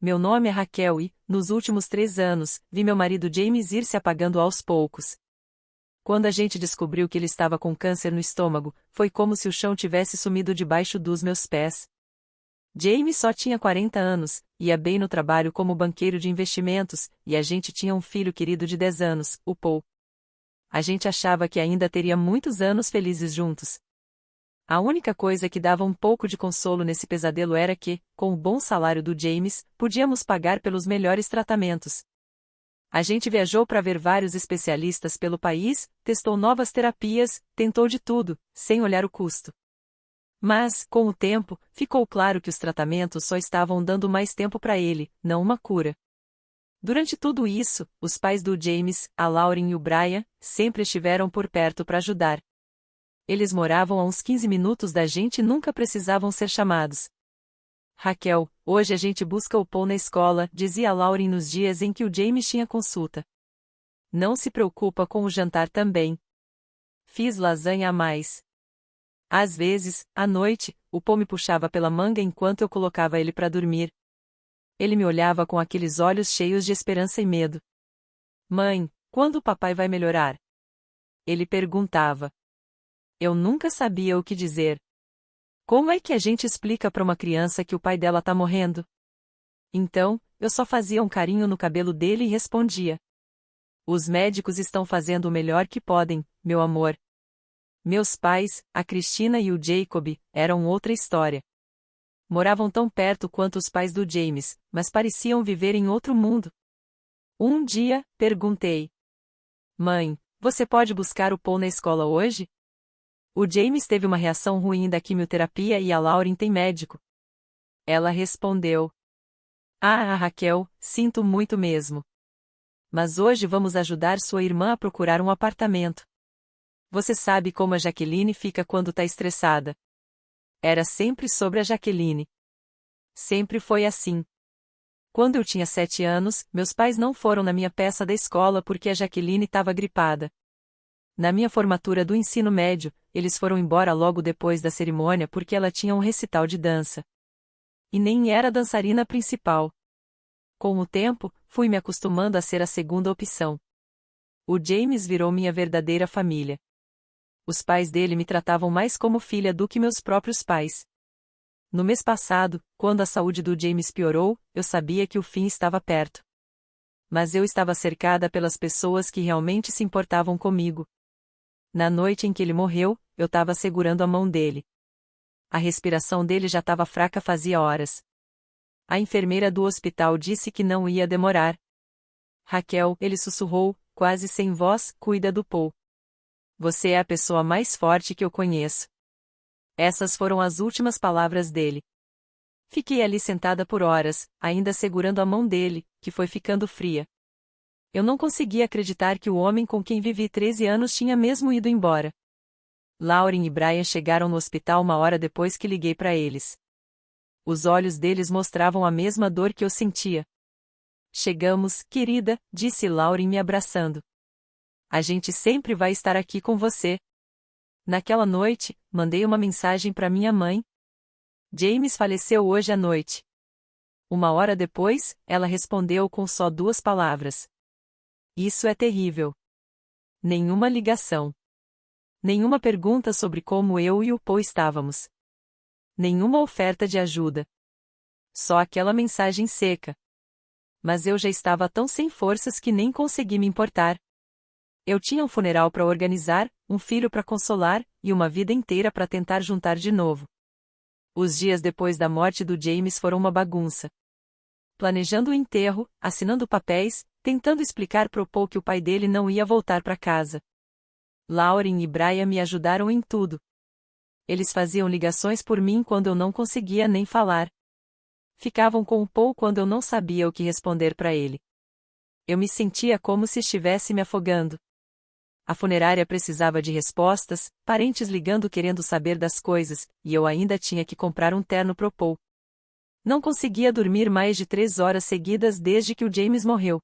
Meu nome é Raquel e, nos últimos 3 anos, vi meu marido James ir se apagando aos poucos. Quando a gente descobriu que ele estava com câncer no estômago, foi como se o chão tivesse sumido debaixo dos meus pés. James só tinha 40 anos, ia bem no trabalho como banqueiro de investimentos, e a gente tinha um filho querido de 10 anos, o Paul. A gente achava que ainda teria muitos anos felizes juntos. A única coisa que dava um pouco de consolo nesse pesadelo era que, com o bom salário do James, podíamos pagar pelos melhores tratamentos. A gente viajou para ver vários especialistas pelo país, testou novas terapias, tentou de tudo, sem olhar o custo. Mas, com o tempo, ficou claro que os tratamentos só estavam dando mais tempo para ele, não uma cura. Durante tudo isso, os pais do James, a Lauren e o Brian, sempre estiveram por perto para ajudar. Eles moravam a uns 15 minutos da gente e nunca precisavam ser chamados. Raquel, hoje a gente busca o Paul na escola, dizia a Lauren nos dias em que o James tinha consulta. Não se preocupa com o jantar também. Fiz lasanha a mais. Às vezes, à noite, o Paul me puxava pela manga enquanto eu colocava ele para dormir. Ele me olhava com aqueles olhos cheios de esperança e medo. Mãe, quando o papai vai melhorar? Ele perguntava. Eu nunca sabia o que dizer. Como é que a gente explica para uma criança que o pai dela tá morrendo? Então, eu só fazia um carinho no cabelo dele e respondia. Os médicos estão fazendo o melhor que podem, meu amor. Meus pais, a Cristina e o Jacob, eram outra história. Moravam tão perto quanto os pais do James, mas pareciam viver em outro mundo. Um dia, perguntei. Mãe, você pode buscar o Paul na escola hoje? O James teve uma reação ruim da quimioterapia e a Lauren tem médico. Ela respondeu. Ah, Raquel, sinto muito mesmo. Mas hoje vamos ajudar sua irmã a procurar um apartamento. Você sabe como a Jaqueline fica quando tá estressada. Era sempre sobre a Jaqueline. Sempre foi assim. Quando eu tinha 7 anos, meus pais não foram na minha peça da escola porque a Jaqueline estava gripada. Na minha formatura do ensino médio, eles foram embora logo depois da cerimônia porque ela tinha um recital de dança. E nem era dançarina principal. Com o tempo, fui me acostumando a ser a segunda opção. O James virou minha verdadeira família. Os pais dele me tratavam mais como filha do que meus próprios pais. No mês passado, quando a saúde do James piorou, eu sabia que o fim estava perto. Mas eu estava cercada pelas pessoas que realmente se importavam comigo. Na noite em que ele morreu, eu estava segurando a mão dele. A respiração dele já estava fraca fazia horas. A enfermeira do hospital disse que não ia demorar. Raquel, ele sussurrou, quase sem voz, cuida do Paul. Você é a pessoa mais forte que eu conheço. Essas foram as últimas palavras dele. Fiquei ali sentada por horas, ainda segurando a mão dele, que foi ficando fria. Eu não conseguia acreditar que o homem com quem vivi 13 anos tinha mesmo ido embora. Lauren e Brian chegaram no hospital uma hora depois que liguei para eles. Os olhos deles mostravam a mesma dor que eu sentia. Chegamos, querida, disse Lauren me abraçando. A gente sempre vai estar aqui com você. Naquela noite, mandei uma mensagem para minha mãe. James faleceu hoje à noite. Uma hora depois, ela respondeu com só 2 palavras. Isso é terrível. Nenhuma ligação. Nenhuma pergunta sobre como eu e o Paul estávamos. Nenhuma oferta de ajuda. Só aquela mensagem seca. Mas eu já estava tão sem forças que nem consegui me importar. Eu tinha um funeral para organizar, um filho para consolar, e uma vida inteira para tentar juntar de novo. Os dias depois da morte do James foram uma bagunça. Planejando o enterro, assinando papéis, tentando explicar pro Paul que o pai dele não ia voltar para casa. Lauren e Brian me ajudaram em tudo. Eles faziam ligações por mim quando eu não conseguia nem falar. Ficavam com o Paul quando eu não sabia o que responder para ele. Eu me sentia como se estivesse me afogando. A funerária precisava de respostas, parentes ligando querendo saber das coisas, e eu ainda tinha que comprar um terno pro Paul. Não conseguia dormir mais de 3 horas seguidas desde que o James morreu.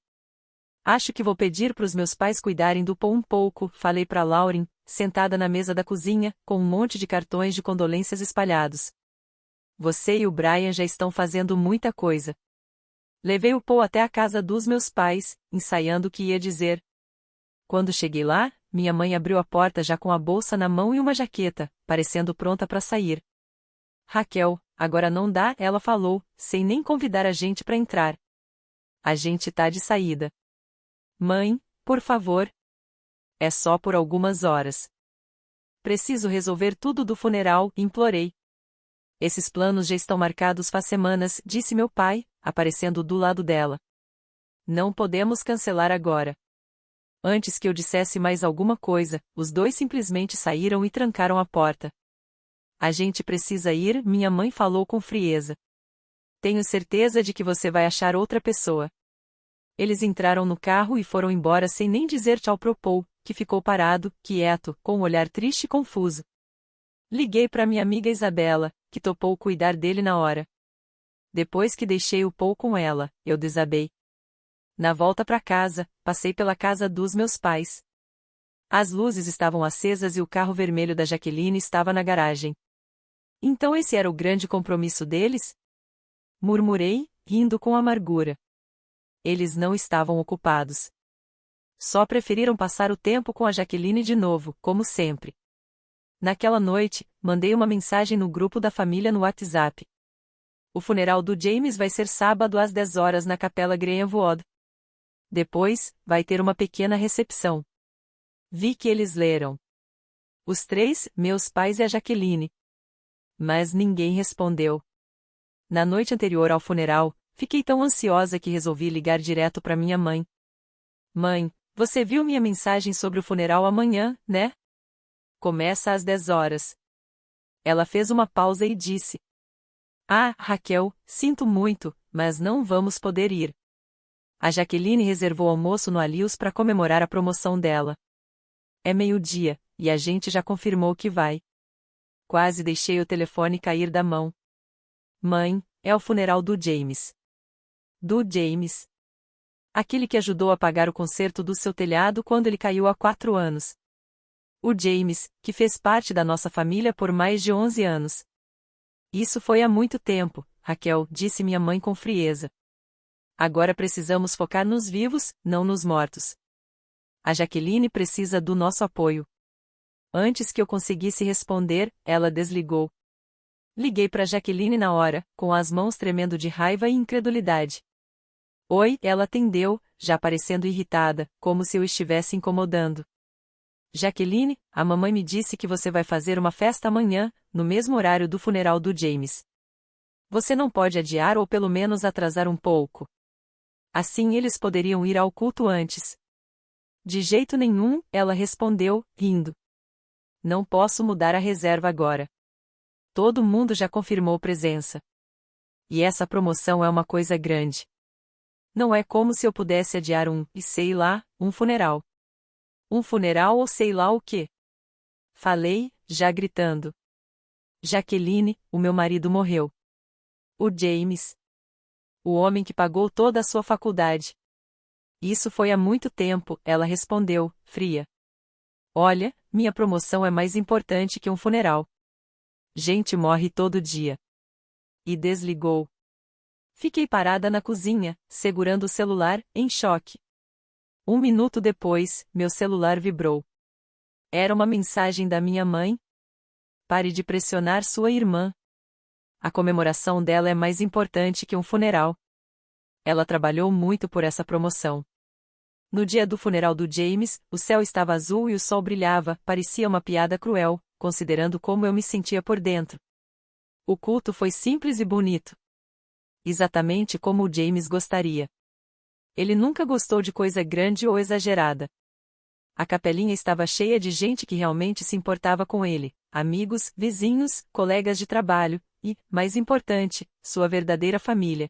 Acho que vou pedir pros meus pais cuidarem do Paul um pouco, falei para Lauren, sentada na mesa da cozinha, com um monte de cartões de condolências espalhados. Você e o Brian já estão fazendo muita coisa. Levei o Paul até a casa dos meus pais, ensaiando o que ia dizer. Quando cheguei lá, minha mãe abriu a porta já com a bolsa na mão e uma jaqueta, parecendo pronta para sair. Raquel, agora não dá, ela falou, sem nem convidar a gente para entrar. A gente tá de saída. Mãe, por favor. É só por algumas horas. Preciso resolver tudo do funeral, implorei. Esses planos já estão marcados faz semanas, disse meu pai, aparecendo do lado dela. Não podemos cancelar agora. Antes que eu dissesse mais alguma coisa, os dois simplesmente saíram e trancaram a porta. A gente precisa ir, minha mãe falou com frieza. Tenho certeza de que você vai achar outra pessoa. Eles entraram no carro e foram embora sem nem dizer tchau pro Paul, que ficou parado, quieto, com um olhar triste e confuso. Liguei para minha amiga Isabela, que topou cuidar dele na hora. Depois que deixei o Paul com ela, eu desabei. Na volta para casa, passei pela casa dos meus pais. As luzes estavam acesas e o carro vermelho da Jaqueline estava na garagem. Então esse era o grande compromisso deles? Murmurei, rindo com amargura. Eles não estavam ocupados. Só preferiram passar o tempo com a Jaqueline de novo, como sempre. Naquela noite, mandei uma mensagem no grupo da família no WhatsApp. O funeral do James vai ser sábado às 10 horas na Capela Greenwood. Depois, vai ter uma pequena recepção. Vi que eles leram. Os três, meus pais e a Jaqueline. Mas ninguém respondeu. Na noite anterior ao funeral, fiquei tão ansiosa que resolvi ligar direto para minha mãe. Mãe, você viu minha mensagem sobre o funeral amanhã, né? Começa às 10 horas. Ela fez uma pausa e disse. Ah, Raquel, sinto muito, mas não vamos poder ir. A Jaqueline reservou almoço no Alius para comemorar a promoção dela. É meio-dia, e a gente já confirmou que vai. Quase deixei o telefone cair da mão. Mãe, é o funeral do James. Do James. Aquele que ajudou a pagar o conserto do seu telhado quando ele caiu há 4 anos. O James, que fez parte da nossa família por mais de 11 anos. Isso foi há muito tempo, Raquel, disse minha mãe com frieza. Agora precisamos focar nos vivos, não nos mortos. A Jaqueline precisa do nosso apoio. Antes que eu conseguisse responder, ela desligou. Liguei para Jaqueline na hora, com as mãos tremendo de raiva e incredulidade. Oi, ela atendeu, já parecendo irritada, como se eu estivesse incomodando. Jaqueline, a mamãe me disse que você vai fazer uma festa amanhã, no mesmo horário do funeral do James. Você não pode adiar ou pelo menos atrasar um pouco. Assim eles poderiam ir ao culto antes. De jeito nenhum, ela respondeu, rindo. Não posso mudar a reserva agora. Todo mundo já confirmou presença. E essa promoção é uma coisa grande. Não é como se eu pudesse adiar sei lá, um funeral. Um funeral ou sei lá o quê. Falei, já gritando. Jaqueline, o meu marido morreu. O James. O homem que pagou toda a sua faculdade. Isso foi há muito tempo, ela respondeu, fria. Olha, minha promoção é mais importante que um funeral. Gente morre todo dia. E desligou. Fiquei parada na cozinha, segurando o celular, em choque. 1 minuto depois, meu celular vibrou. Era uma mensagem da minha mãe. Pare de pressionar sua irmã. A comemoração dela é mais importante que um funeral. Ela trabalhou muito por essa promoção. No dia do funeral do James, o céu estava azul e o sol brilhava, parecia uma piada cruel, considerando como eu me sentia por dentro. O culto foi simples e bonito. Exatamente como o James gostaria. Ele nunca gostou de coisa grande ou exagerada. A capelinha estava cheia de gente que realmente se importava com ele, amigos, vizinhos, colegas de trabalho, e, mais importante, sua verdadeira família.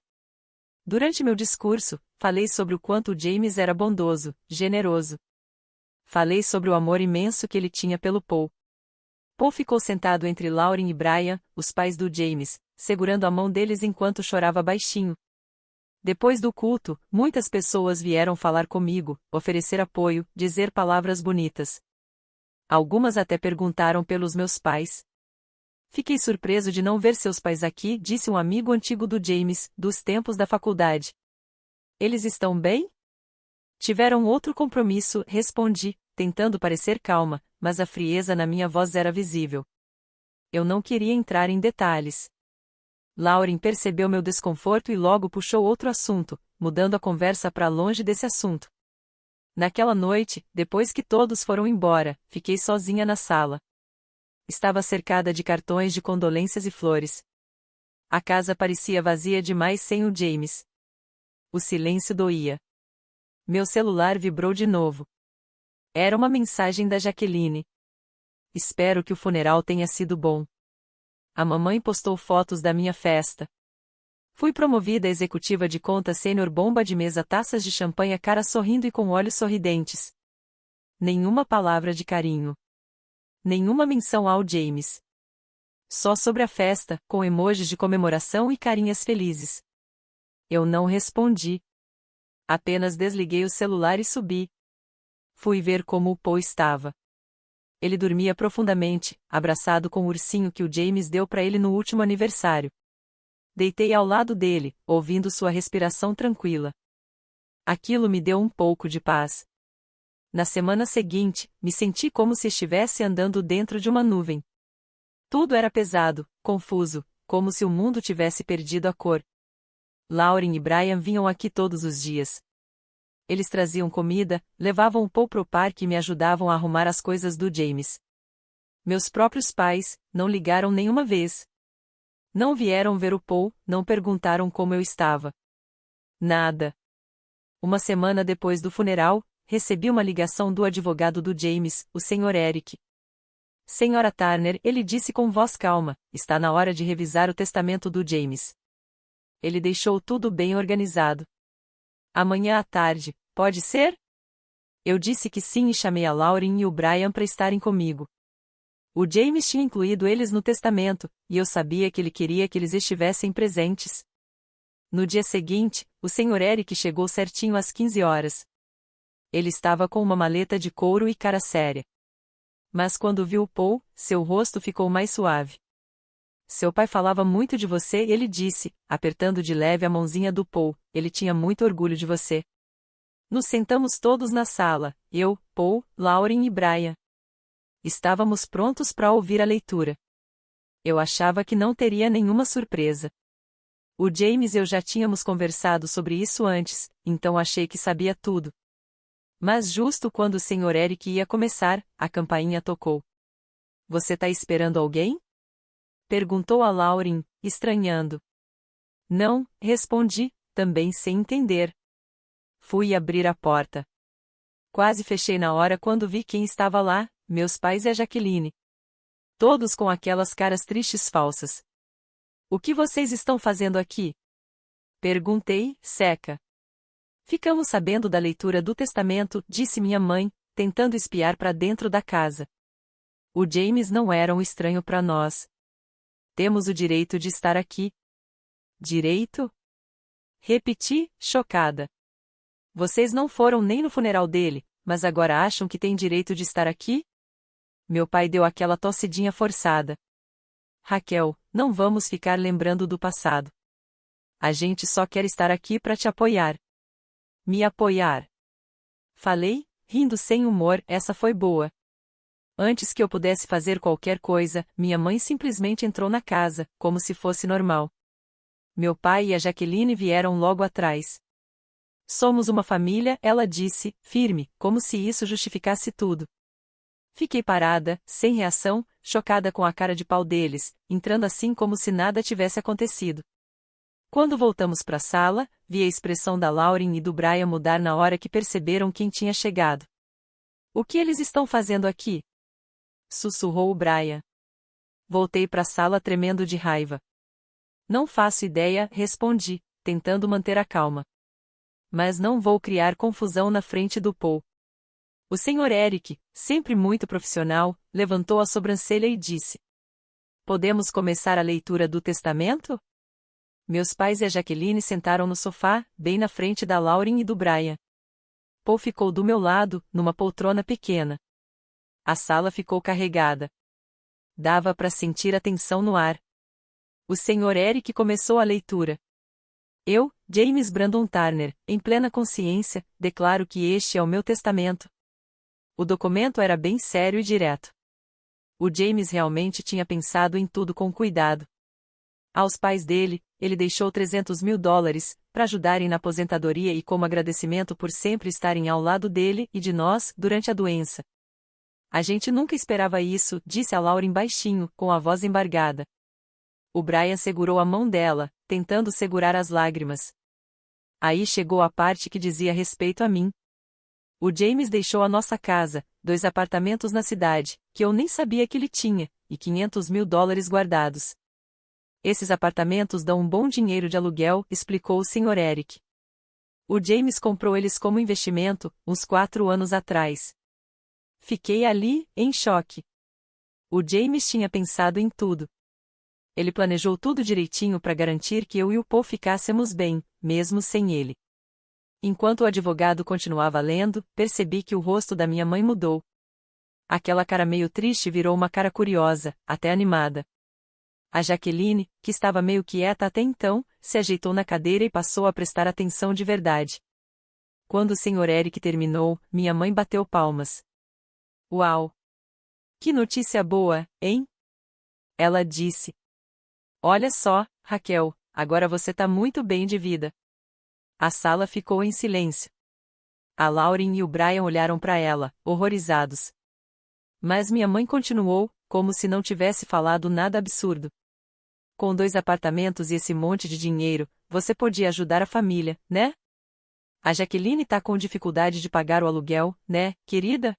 Durante meu discurso, falei sobre o quanto o James era bondoso, generoso. Falei sobre o amor imenso que ele tinha pelo Paul. Paul ficou sentado entre Lauren e Brian, os pais do James, segurando a mão deles enquanto chorava baixinho. Depois do culto, muitas pessoas vieram falar comigo, oferecer apoio, dizer palavras bonitas. Algumas até perguntaram pelos meus pais. Fiquei surpreso de não ver seus pais aqui, disse um amigo antigo do James, dos tempos da faculdade. Eles estão bem? Tiveram outro compromisso, respondi, tentando parecer calma, mas a frieza na minha voz era visível. Eu não queria entrar em detalhes. Lauren percebeu meu desconforto e logo puxou outro assunto, mudando a conversa para longe desse assunto. Naquela noite, depois que todos foram embora, fiquei sozinha na sala. Estava cercada de cartões de condolências e flores. A casa parecia vazia demais sem o James. O silêncio doía. Meu celular vibrou de novo. Era uma mensagem da Jaqueline. Espero que o funeral tenha sido bom. A mamãe postou fotos da minha festa. Fui promovida a executiva de conta sênior, bomba de mesa, taças de champanhe, cara sorrindo e com olhos sorridentes. Nenhuma palavra de carinho. Nenhuma menção ao James. Só sobre a festa, com emojis de comemoração e carinhas felizes. Eu não respondi. Apenas desliguei o celular e subi. Fui ver como o Paul estava. Ele dormia profundamente, abraçado com o ursinho que o James deu para ele no último aniversário. Deitei ao lado dele, ouvindo sua respiração tranquila. Aquilo me deu um pouco de paz. Na semana seguinte, me senti como se estivesse andando dentro de uma nuvem. Tudo era pesado, confuso, como se o mundo tivesse perdido a cor. Lauren e Brian vinham aqui todos os dias. Eles traziam comida, levavam o Paul pro parque e me ajudavam a arrumar as coisas do James. Meus próprios pais não ligaram nenhuma vez. Não vieram ver o Paul, não perguntaram como eu estava. Nada. Uma semana depois do funeral, recebi uma ligação do advogado do James, o Sr. Eric. Senhora Turner, ele disse com voz calma, está na hora de revisar o testamento do James. Ele deixou tudo bem organizado. Amanhã à tarde, pode ser? Eu disse que sim e chamei a Lauren e o Brian para estarem comigo. O James tinha incluído eles no testamento, e eu sabia que ele queria que eles estivessem presentes. No dia seguinte, o Sr. Eric chegou certinho às 15 horas. Ele estava com uma maleta de couro e cara séria. Mas quando viu o Paul, seu rosto ficou mais suave. Seu pai falava muito de você, ele disse, apertando de leve a mãozinha do Paul, ele tinha muito orgulho de você. Nos sentamos todos na sala, eu, Paul, Lauren e Brian. Estávamos prontos para ouvir a leitura. Eu achava que não teria nenhuma surpresa. O James e eu já tínhamos conversado sobre isso antes, então achei que sabia tudo. Mas justo quando o Sr. Eric ia começar, a campainha tocou. Você tá esperando alguém? Perguntou a Lauren, estranhando. Não, respondi, também sem entender. Fui abrir a porta. Quase fechei na hora quando vi quem estava lá, meus pais e a Jaqueline. Todos com aquelas caras tristes falsas. O que vocês estão fazendo aqui? Perguntei, seca. Ficamos sabendo da leitura do testamento, disse minha mãe, tentando espiar para dentro da casa. O James não era um estranho para nós. Temos o direito de estar aqui. Direito? Repeti, chocada. Vocês não foram nem no funeral dele, mas agora acham que têm direito de estar aqui? Meu pai deu aquela tossidinha forçada. Raquel, não vamos ficar lembrando do passado. A gente só quer estar aqui para te apoiar. Me apoiar. Falei, rindo sem humor, essa foi boa. Antes que eu pudesse fazer qualquer coisa, minha mãe simplesmente entrou na casa, como se fosse normal. Meu pai e a Jaqueline vieram logo atrás. Somos uma família, ela disse, firme, como se isso justificasse tudo. Fiquei parada, sem reação, chocada com a cara de pau deles, entrando assim como se nada tivesse acontecido. Quando voltamos para a sala, vi a expressão da Lauren e do Brian mudar na hora que perceberam quem tinha chegado. O que eles estão fazendo aqui? Sussurrou o Brian. Voltei para a sala tremendo de raiva. Não faço ideia, respondi, tentando manter a calma. Mas não vou criar confusão na frente do Paul. O Sr. Eric, sempre muito profissional, levantou a sobrancelha e disse: Podemos começar a leitura do testamento? Meus pais e a Jaqueline sentaram no sofá, bem na frente da Lauren e do Brian. Paul ficou do meu lado, numa poltrona pequena. A sala ficou carregada. Dava para sentir a tensão no ar. O Sr. Eric começou a leitura. Eu, James Brandon Turner, em plena consciência, declaro que este é o meu testamento. O documento era bem sério e direto. O James realmente tinha pensado em tudo com cuidado. Aos pais dele, ele deixou $300.000, para ajudarem na aposentadoria e como agradecimento por sempre estarem ao lado dele e de nós, durante a doença. A gente nunca esperava isso, disse a Lauren baixinho, com a voz embargada. O Brian segurou a mão dela, tentando segurar as lágrimas. Aí chegou a parte que dizia respeito a mim. O James deixou a nossa casa, 2 apartamentos na cidade, que eu nem sabia que ele tinha, e $500.000 guardados. Esses apartamentos dão um bom dinheiro de aluguel, explicou o Sr. Eric. O James comprou eles como investimento, uns 4 anos atrás. Fiquei ali, em choque. O James tinha pensado em tudo. Ele planejou tudo direitinho para garantir que eu e o Paul ficássemos bem, mesmo sem ele. Enquanto o advogado continuava lendo, percebi que o rosto da minha mãe mudou. Aquela cara meio triste virou uma cara curiosa, até animada. A Jaqueline, que estava meio quieta até então, se ajeitou na cadeira e passou a prestar atenção de verdade. Quando o Sr. Eric terminou, minha mãe bateu palmas. Uau! Que notícia boa, hein? Ela disse. Olha só, Raquel, agora você tá muito bem de vida. A sala ficou em silêncio. A Lauren e o Brian olharam para ela, horrorizados. Mas minha mãe continuou, como se não tivesse falado nada absurdo. Com 2 apartamentos e esse monte de dinheiro, você podia ajudar a família, né? A Jaqueline tá com dificuldade de pagar o aluguel, né, querida?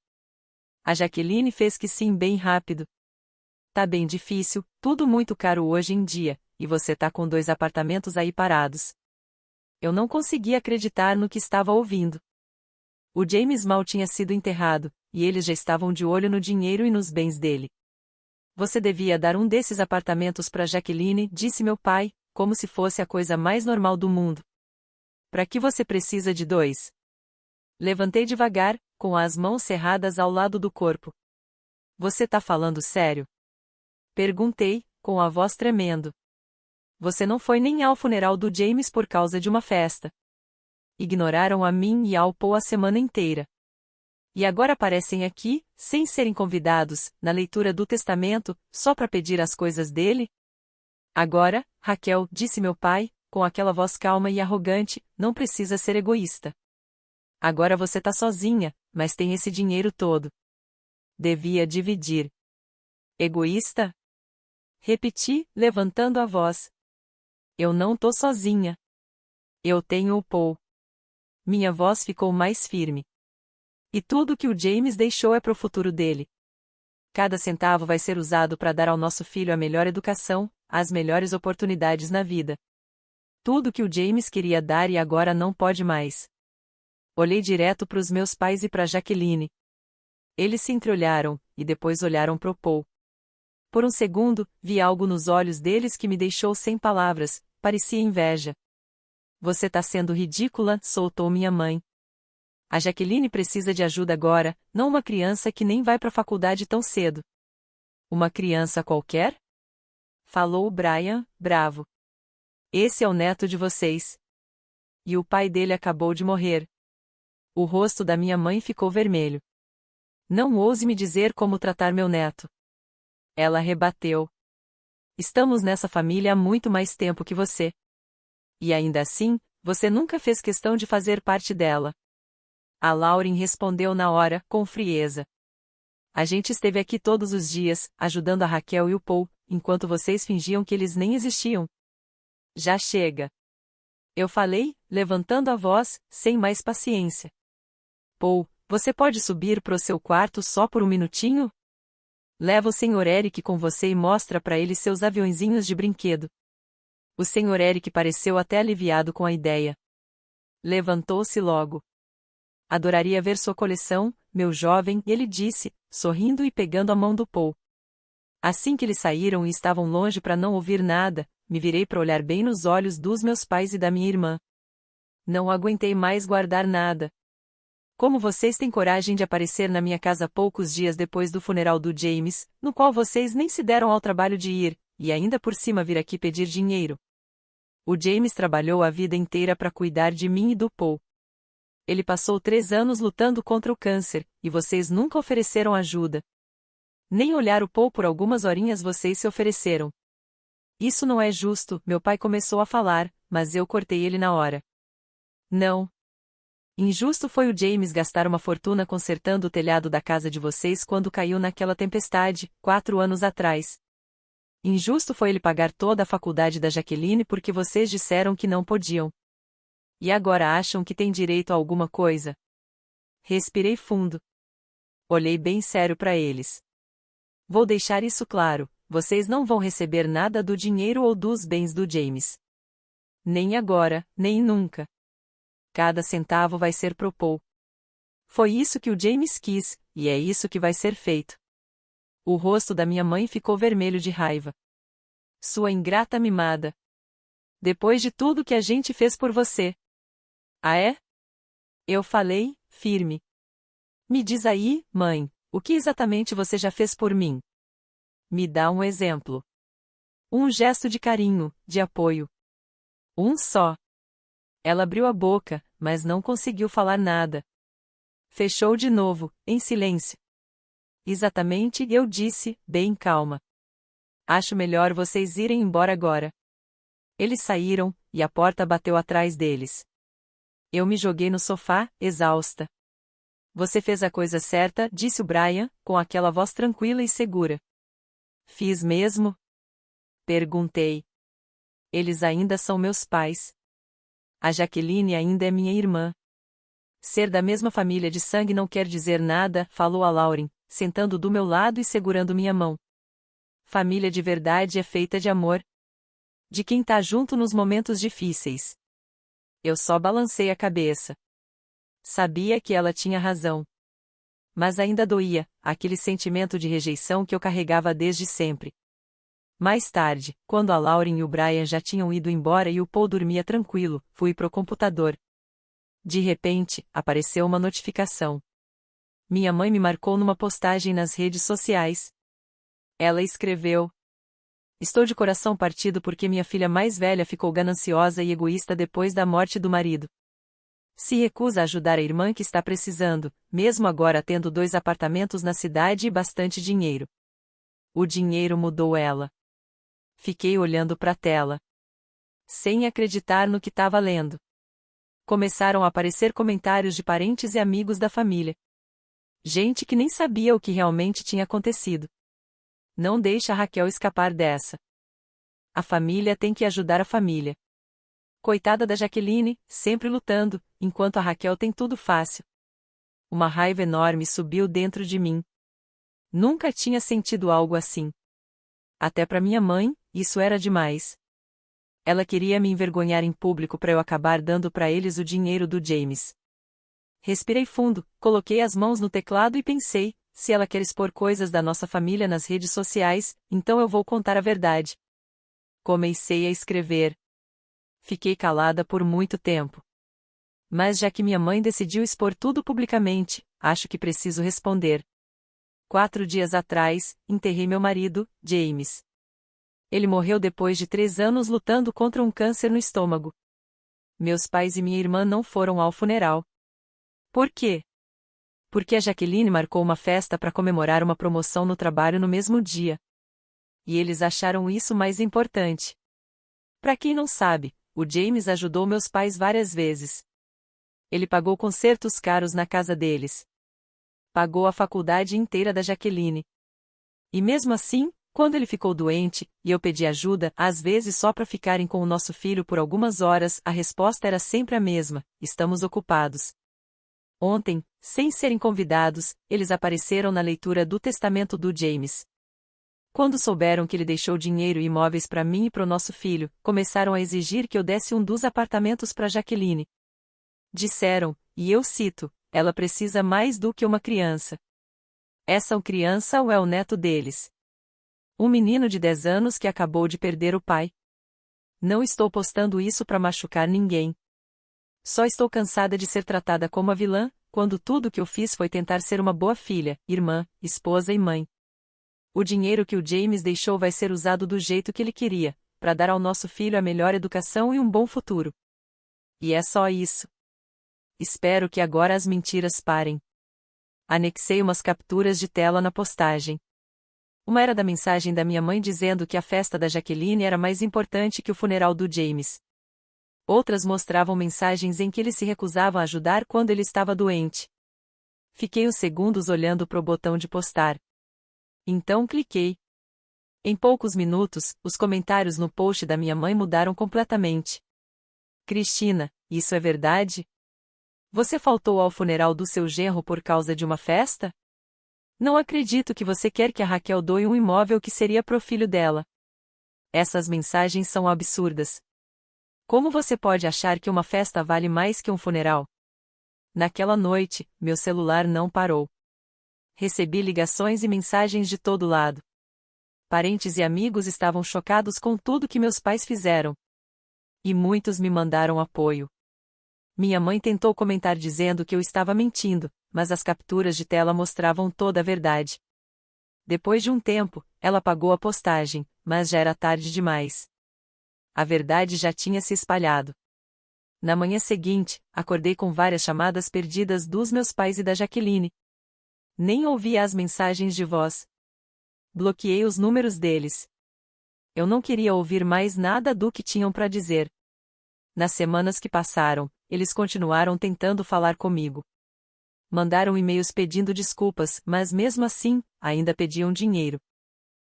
A Jaqueline fez que sim bem rápido. Tá bem difícil, tudo muito caro hoje em dia, e você tá com 2 apartamentos aí parados. Eu não conseguia acreditar no que estava ouvindo. O James mal tinha sido enterrado, e eles já estavam de olho no dinheiro e nos bens dele. Você devia dar um desses apartamentos para Jaqueline, disse meu pai, como se fosse a coisa mais normal do mundo. Para que você precisa de 2? Levantei devagar, com as mãos cerradas ao lado do corpo. Você tá falando sério? Perguntei, com a voz tremendo. Você não foi nem ao funeral do James por causa de uma festa. Ignoraram a mim e ao Paul a semana inteira. E agora aparecem aqui, sem serem convidados, na leitura do testamento, só para pedir as coisas dele? Agora, Raquel, disse meu pai, com aquela voz calma e arrogante, não precisa ser egoísta. Agora você tá sozinha, mas tem esse dinheiro todo. Devia dividir. Egoísta? Repeti, levantando a voz. Eu não tô sozinha. Eu tenho o Paul. Minha voz ficou mais firme. E tudo que o James deixou é pro futuro dele. Cada centavo vai ser usado para dar ao nosso filho a melhor educação, as melhores oportunidades na vida. Tudo que o James queria dar e agora não pode mais. Olhei direto para os meus pais e para Jaqueline. Eles se entreolharam, e depois olharam pro Paul. Por um segundo, vi algo nos olhos deles que me deixou sem palavras, parecia inveja. Você tá sendo ridícula, soltou minha mãe. A Jaqueline precisa de ajuda agora, não uma criança que nem vai pra faculdade tão cedo. Uma criança qualquer? Falou o Brian, bravo. Esse é o neto de vocês. E o pai dele acabou de morrer. O rosto da minha mãe ficou vermelho. Não ouse me dizer como tratar meu neto. Ela rebateu. Estamos nessa família há muito mais tempo que você. E ainda assim, você nunca fez questão de fazer parte dela. A Lauren respondeu na hora, com frieza. A gente esteve aqui todos os dias, ajudando a Raquel e o Paul, enquanto vocês fingiam que eles nem existiam. Já chega. Eu falei, levantando a voz, sem mais paciência. Paul, você pode subir pro seu quarto só por um minutinho? Leva o Sr. Eric com você e mostra para ele seus aviõezinhos de brinquedo. O Sr. Eric pareceu até aliviado com a ideia. Levantou-se logo. Adoraria ver sua coleção, meu jovem, ele disse, sorrindo e pegando a mão do Paul. Assim que eles saíram e estavam longe para não ouvir nada, me virei para olhar bem nos olhos dos meus pais e da minha irmã. Não aguentei mais guardar nada. Como vocês têm coragem de aparecer na minha casa poucos dias depois do funeral do James, no qual vocês nem se deram ao trabalho de ir, e ainda por cima vir aqui pedir dinheiro? O James trabalhou a vida inteira para cuidar de mim e do Paul. Ele passou 3 anos lutando contra o câncer, e vocês nunca ofereceram ajuda. Nem olhar o Paul por algumas horinhas vocês se ofereceram. Isso não é justo, meu pai começou a falar, mas eu cortei ele na hora. Não. Injusto foi o James gastar uma fortuna consertando o telhado da casa de vocês quando caiu naquela tempestade, 4 anos atrás. Injusto foi ele pagar toda a faculdade da Jaqueline porque vocês disseram que não podiam. E agora acham que têm direito a alguma coisa? Respirei fundo. Olhei bem sério para eles. Vou deixar isso claro, vocês não vão receber nada do dinheiro ou dos bens do James. Nem agora, nem nunca. Cada centavo vai ser pro Paul. Foi isso que o James quis, e é isso que vai ser feito. O rosto da minha mãe ficou vermelho de raiva. Sua ingrata mimada. Depois de tudo que a gente fez por você. Ah é? Eu falei, firme. Me diz aí, mãe, o que exatamente você já fez por mim? Me dá um exemplo. Um gesto de carinho, de apoio. Um só. Ela abriu a boca, mas não conseguiu falar nada. Fechou de novo, em silêncio. Exatamente, eu disse, bem calma. Acho melhor vocês irem embora agora. Eles saíram, e a porta bateu atrás deles. Eu me joguei no sofá, exausta. Você fez a coisa certa, disse o Brian, com aquela voz tranquila e segura. Fiz mesmo? Perguntei. Eles ainda são meus pais. A Jaqueline ainda é minha irmã. Ser da mesma família de sangue não quer dizer nada, falou a Lauren, sentando do meu lado e segurando minha mão. Família de verdade é feita de amor. De quem tá junto nos momentos difíceis. Eu só balancei a cabeça. Sabia que ela tinha razão. Mas ainda doía, aquele sentimento de rejeição que eu carregava desde sempre. Mais tarde, quando a Lauren e o Brian já tinham ido embora e o Paul dormia tranquilo, fui pro computador. De repente, apareceu uma notificação. Minha mãe me marcou numa postagem nas redes sociais. Ela escreveu: Estou de coração partido porque minha filha mais velha ficou gananciosa e egoísta depois da morte do marido. Se recusa a ajudar a irmã que está precisando, mesmo agora tendo 2 apartamentos na cidade e bastante dinheiro. O dinheiro mudou ela. Fiquei olhando para a tela. Sem acreditar no que estava lendo. Começaram a aparecer comentários de parentes e amigos da família. Gente que nem sabia o que realmente tinha acontecido. Não deixa a Raquel escapar dessa. A família tem que ajudar a família. Coitada da Jaqueline, sempre lutando, enquanto a Raquel tem tudo fácil. Uma raiva enorme subiu dentro de mim. Nunca tinha sentido algo assim. Até para minha mãe, isso era demais. Ela queria me envergonhar em público para eu acabar dando para eles o dinheiro do James. Respirei fundo, coloquei as mãos no teclado e pensei, se ela quer expor coisas da nossa família nas redes sociais, então eu vou contar a verdade. Comecei a escrever. Fiquei calada por muito tempo. Mas já que minha mãe decidiu expor tudo publicamente, acho que preciso responder. 4 dias atrás, enterrei meu marido, James. Ele morreu depois de 3 anos lutando contra um câncer no estômago. Meus pais e minha irmã não foram ao funeral. Por quê? Porque a Jaqueline marcou uma festa para comemorar uma promoção no trabalho no mesmo dia. E eles acharam isso mais importante. Para quem não sabe, o James ajudou meus pais várias vezes. Ele pagou concertos caros na casa deles. Pagou a faculdade inteira da Jaqueline. E mesmo assim, quando ele ficou doente, e eu pedi ajuda, às vezes só para ficarem com o nosso filho por algumas horas, a resposta era sempre a mesma: estamos ocupados. Ontem, sem serem convidados, eles apareceram na leitura do testamento do James. Quando souberam que ele deixou dinheiro e imóveis para mim e para o nosso filho, começaram a exigir que eu desse um dos apartamentos para Jaqueline. Disseram, e eu cito, ela precisa mais do que uma criança. Essa criança ou é o neto deles? Um menino de 10 anos que acabou de perder o pai. Não estou postando isso para machucar ninguém. Só estou cansada de ser tratada como a vilã, quando tudo que eu fiz foi tentar ser uma boa filha, irmã, esposa e mãe. O dinheiro que o James deixou vai ser usado do jeito que ele queria, para dar ao nosso filho a melhor educação e um bom futuro. E é só isso. Espero que agora as mentiras parem. Anexei umas capturas de tela na postagem. Uma era da mensagem da minha mãe dizendo que a festa da Jaqueline era mais importante que o funeral do James. Outras mostravam mensagens em que ele se recusava a ajudar quando ele estava doente. Fiquei uns segundos olhando pro botão de postar. Então cliquei. Em poucos minutos, os comentários no post da minha mãe mudaram completamente. Cristina, isso é verdade? Você faltou ao funeral do seu genro por causa de uma festa? Não acredito que você quer que a Raquel doe um imóvel que seria pro filho dela. Essas mensagens são absurdas. Como você pode achar que uma festa vale mais que um funeral? Naquela noite, meu celular não parou. Recebi ligações e mensagens de todo lado. Parentes e amigos estavam chocados com tudo que meus pais fizeram. E muitos me mandaram apoio. Minha mãe tentou comentar dizendo que eu estava mentindo, mas as capturas de tela mostravam toda a verdade. Depois de um tempo, ela apagou a postagem, mas já era tarde demais. A verdade já tinha se espalhado. Na manhã seguinte, acordei com várias chamadas perdidas dos meus pais e da Jaqueline. Nem ouvi as mensagens de voz. Bloqueei os números deles. Eu não queria ouvir mais nada do que tinham para dizer. Nas semanas que passaram, eles continuaram tentando falar comigo. Mandaram e-mails pedindo desculpas, mas mesmo assim, ainda pediam dinheiro.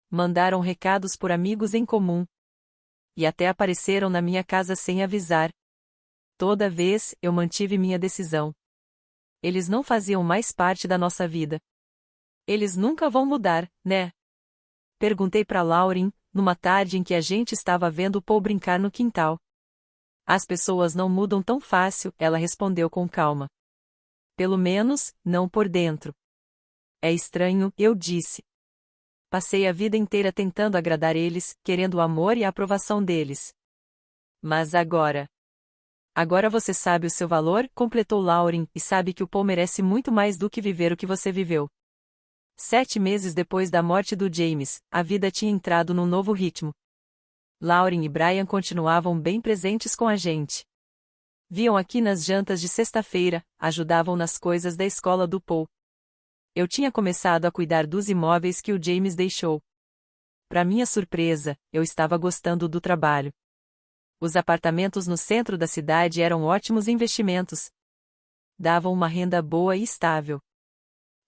Mandaram recados por amigos em comum. E até apareceram na minha casa sem avisar. Toda vez, eu mantive minha decisão. Eles não faziam mais parte da nossa vida. Eles nunca vão mudar, né? Perguntei para Lauren, numa tarde em que a gente estava vendo o Paul brincar no quintal. As pessoas não mudam tão fácil, ela respondeu com calma. Pelo menos, não por dentro. É estranho, eu disse. Passei a vida inteira tentando agradar eles, querendo o amor e a aprovação deles. Mas agora... Agora você sabe o seu valor, completou Lauren, e sabe que o Paul merece muito mais do que viver o que você viveu. 7 meses depois da morte do James, a vida tinha entrado num novo ritmo. Lauren e Brian continuavam bem presentes com a gente. Viam aqui nas jantas de sexta-feira, ajudavam nas coisas da escola do Paul. Eu tinha começado a cuidar dos imóveis que o James deixou. Para minha surpresa, eu estava gostando do trabalho. Os apartamentos no centro da cidade eram ótimos investimentos. Davam uma renda boa e estável.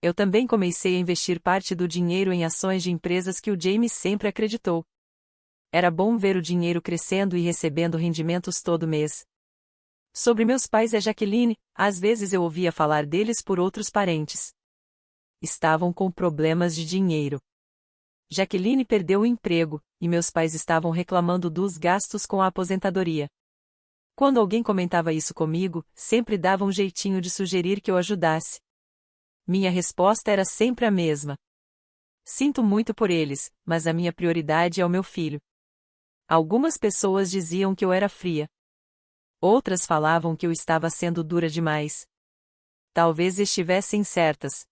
Eu também comecei a investir parte do dinheiro em ações de empresas que o James sempre acreditou. Era bom ver o dinheiro crescendo e recebendo rendimentos todo mês. Sobre meus pais e a Jaqueline, às vezes eu ouvia falar deles por outros parentes. Estavam com problemas de dinheiro. Jaqueline perdeu o emprego, e meus pais estavam reclamando dos gastos com a aposentadoria. Quando alguém comentava isso comigo, sempre dava um jeitinho de sugerir que eu ajudasse. Minha resposta era sempre a mesma. Sinto muito por eles, mas a minha prioridade é o meu filho. Algumas pessoas diziam que eu era fria. Outras falavam que eu estava sendo dura demais. Talvez estivessem certas.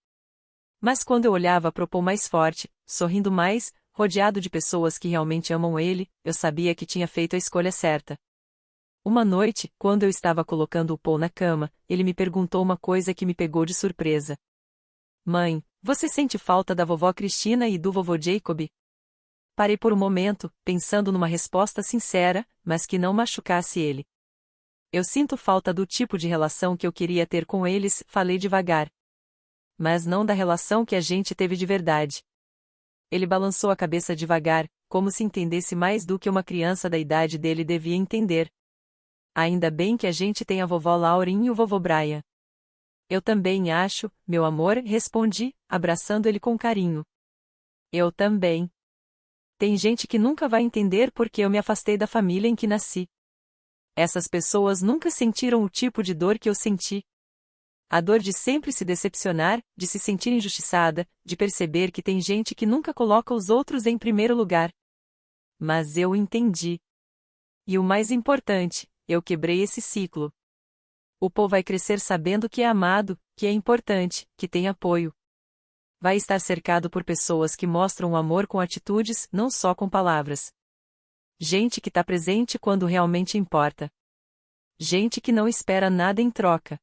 Mas quando eu olhava para o Paul mais forte, sorrindo mais, rodeado de pessoas que realmente amam ele, eu sabia que tinha feito a escolha certa. Uma noite, quando eu estava colocando o Paul na cama, ele me perguntou uma coisa que me pegou de surpresa. Mãe, você sente falta da vovó Cristina e do vovô Jacob? Parei por um momento, pensando numa resposta sincera, mas que não machucasse ele. Eu sinto falta do tipo de relação que eu queria ter com eles, falei devagar. Mas não da relação que a gente teve de verdade. Ele balançou a cabeça devagar, como se entendesse mais do que uma criança da idade dele devia entender. Ainda bem que a gente tem a vovó Lauren e o vovô Brian. Eu também acho, meu amor, respondi, abraçando ele com carinho. Eu também. Tem gente que nunca vai entender porque eu me afastei da família em que nasci. Essas pessoas nunca sentiram o tipo de dor que eu senti. A dor de sempre se decepcionar, de se sentir injustiçada, de perceber que tem gente que nunca coloca os outros em primeiro lugar. Mas eu entendi. E o mais importante, eu quebrei esse ciclo. O Paul vai crescer sabendo que é amado, que é importante, que tem apoio. Vai estar cercado por pessoas que mostram o amor com atitudes, não só com palavras. Gente que tá presente quando realmente importa. Gente que não espera nada em troca.